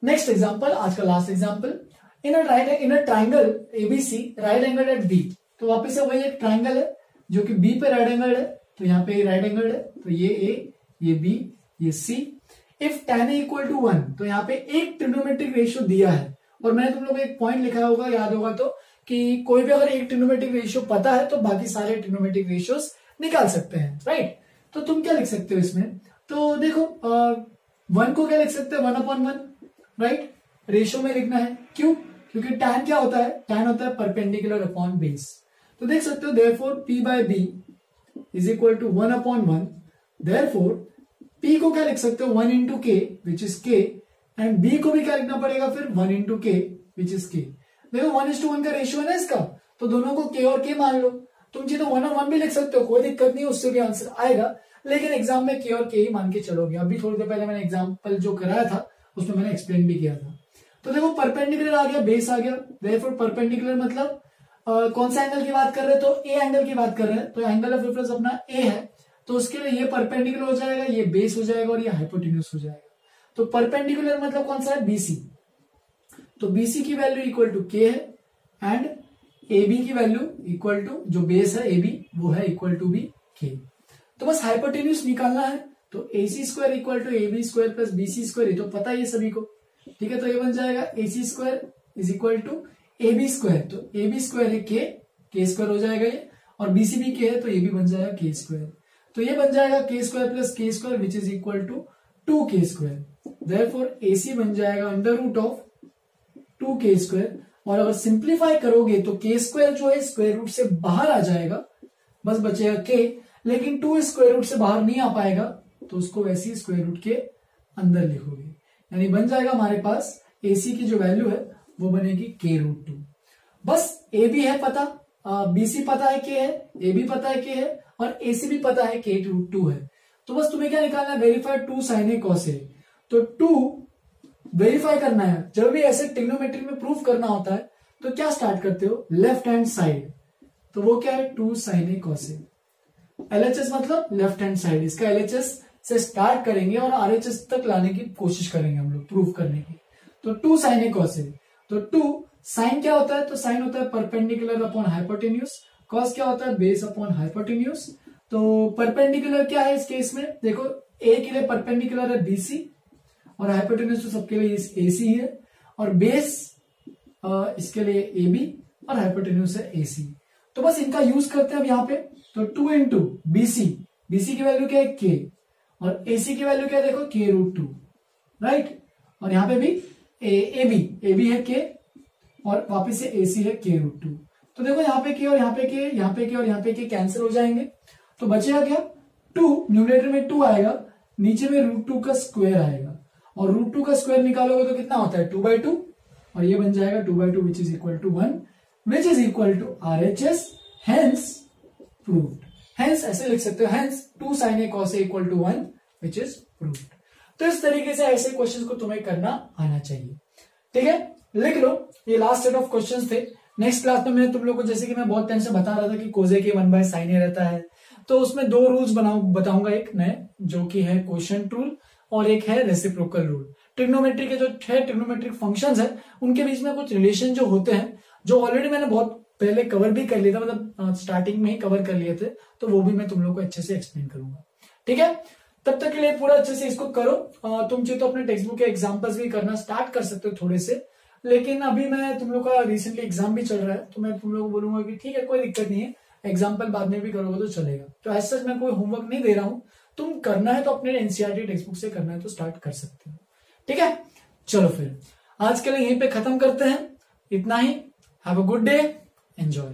नेक्स्ट एग्जांपल, आज का last example, in a triangle ABC right angle at B। तो वापस से वही एक ट्राइंगल है जो कि B पे राइट एंगल है, तो यहाँ पे राइट एंगल है, तो ये A, ये B, ये C। If tan A equal to 1, तो यहाँ पे एक ट्रिग्नोमेट्रिक रेशियो दिया है, और मैंने तुम लोग को एक पॉइंट लिखा होगा, याद होगा तो, कि कोई भी अगर एक ट्रिग्नोमेट्रिक रेशियो पता है तो बाकी सारे ट्रिग्नोमेट्रिक रेशियोज निकाल सकते हैं, राइट। तो तुम क्या लिख सकते हो इसमें, तो देखो 1 को क्या लिख सकते हैं 1/1, राइट, रेशियो में लिखना है। क्यों? क्योंकि tan क्या होता है, tan होता है परपेंडिकुलर अपॉन बेस। तो देख सकते हो therefore P by B is equal to 1/1। Therefore P को क्या लिख सकते हो 1 into K which is K, and B को भी क्या लिखना पड़ेगा फिर 1 into K which is K। देखो 1:1 का रेशियो है ना इसका, तो दोनों को K और K मान लो। तुम चाहे तो 1/1 भी लिख सकते हो, कोई दिक्कत नहीं, उससे भी आंसर आएगा, लेकिन एग्जाम में K और K ही मान के चलोगे। अभी थोड़ी देर पहले मैंने एग्जाम्पल जो कराया था उसमें मैंने एक्सप्लेन भी किया था। तो देखो परपेंडिकुलर आ गया, बेस आ गया, देयरफॉर परपेंडिकुलर मतलब कौन सा एंगल की बात कर रहे हैं, तो ए एंगल की बात कर रहे हैं, तो एंगल ऑफ रेफरेंस अपना ए है, तो उसके लिए ये परपेंडिकुलर हो जाएगा, ये बेस हो जाएगा और ये हाइपोटेन्यूज हो जाएगा। तो परपेंडिकुलर मतलब कौन सा है, BC। तो BC की वैल्यू इक्वल टू K है, एंड AB की वैल्यू इक्वल टू जो बेस है AB वो है इक्वल टू भी K। तो बस हाइपोटेन्यूज निकालना है, तो AC square equal to AB square plus BC square, ये तो पता है ये सभी को, ठीक है। तो ये बन जाएगा AC square is equal to AB square, तो AB स्क्वायर है K स्क्वायर हो जाएगा ये, और BC भी K है तो ये भी बन जाएगा K स्क्वायर। तो ये बन जाएगा K square plus K square which is equal to 2K square. Therefore AC बन जाएगा under root of 2K square, और अगर सिंप्लीफाई करोगे तो K स्क्वायर जो है स्क्वायर रूट से बाहर आ जाएगा, बस बचेगा K, लेकिन 2 स्क्वायर रूट से बाहर नहीं आ पाएगा, तो उसको वैसे ही स्क्वायर रूट के अंदर लिखोगे, यानी बन जाएगा हमारे पास AC की जो वैल्यू है वो बनेगी K√2। बस AB है पता, BC पता है K है, AB पता है K है, और AC भी पता है K√2 है। तो बस तुम्हें क्या निकालना है, verify 2 sin A cos A। तो 2 वेरीफाई करना है, जब भी ऐसे ट्रिग्नोमेट्री में प्रूफ करना होता है तो क्या स्टार्ट करते हो, लेफ्ट हैंड साइड, तो वो क्या है 2 sin A cos A। LHS मतलब लेफ्ट हैंड साइड, इसका LHS से स्टार्ट करेंगे और RHS तक लाने की कोशिश करेंगे हम लोग प्रूफ करने की। तो 2 sin A cos A, तो 2 साइन क्या होता है, तो साइन होता है परपेंडिकुलर अपॉन हाइपोटेन्यूज, कॉस क्या होता है बेस अपॉन हाइपोटेन्यूज। तो परपेंडिकुलर क्या है इस केस में, देखो A के लिए परपेंडिकुलर है BC, और हाइपोटेन्यूज तो सबके लिए AC है, और बेस इसके लिए AB, और हाइपोटेन्यूज है AC। तो बस इनका यूज करते हैं अब यहाँ पे, तो 2 इंटू BC की वैल्यू क्या है K, और AC की वैल्यू क्या है देखो K√2, राइट, और यहाँ पे भी AB है K, और वापिस से AC है K√2। तो देखो यहाँ पे K और यहाँ पे K, यहाँ पे K और यहाँ पे K कैंसिल हो जाएंगे, तो बचेगा क्या 2, न्यूमरेटर में 2 आएगा, नीचे में √2 का स्क्वायर आएगा, और √2 का स्क्वायर निकालोगे तो कितना होता है 2/2, और ये बन जाएगा 2/2 which is equal to 1 which is equal to RHS, hence proved. Hence ऐसे लिख सकते हो, hence 2 sin A cos A equal to 1 which is proved. तो इस तरीके से ऐसे क्वेश्चंस को तुम्हें करना आना चाहिए, ठीक है, लिख लो। ये लास्ट सेट ऑफ क्वेश्चंस थे। नेक्स्ट क्लास में मैं तुम लोग को, जैसे कि मैं बहुत टाइम से बता रहा था कि कोजे के 1/sin A रहता है, तो उसमें 2 रूल्स बताऊंगा, एक नए जो कि है क्वोशिएंट रूल, और एक है रेसिप्रोकल रूल। ट्रिग्नोमेट्री के जो 6 ट्रिग्नोमेट्रिक फंक्शंस है उनके बीच में कुछ रिलेशन जो होते हैं, जो ऑलरेडी मैंने बहुत पहले कवर भी कर लिया था, मतलब स्टार्टिंग में ही कवर कर लिए थे, तो वो भी मैं तुम लोग को अच्छे से एक्सप्लेन करूंगा, ठीक है। तब तक के लिए पूरा अच्छे से इसको करो। तुम चाहिए तो अपने टेक्स्ट बुक के एग्जाम्पल्स भी करना स्टार्ट कर सकते हो थोड़े से, लेकिन अभी मैं तुम लोग का रिसेंटली एग्जाम भी चल रहा है, तो मैं तुम लोग को बोलूंगा कि ठीक है कोई दिक्कत नहीं है, एग्जाम्पल बाद में भी करोगे तो चलेगा। तो ऐसा मैं कोई होमवर्क नहीं दे रहा हूं, तुम करना है तो अपने एनसीईआरटी टेक्स्ट बुक से करना है तो स्टार्ट कर सकते हो, ठीक है। चलो फिर आज के लिए यहीं पे खत्म करते हैं, इतना ही। Have a good day, enjoy.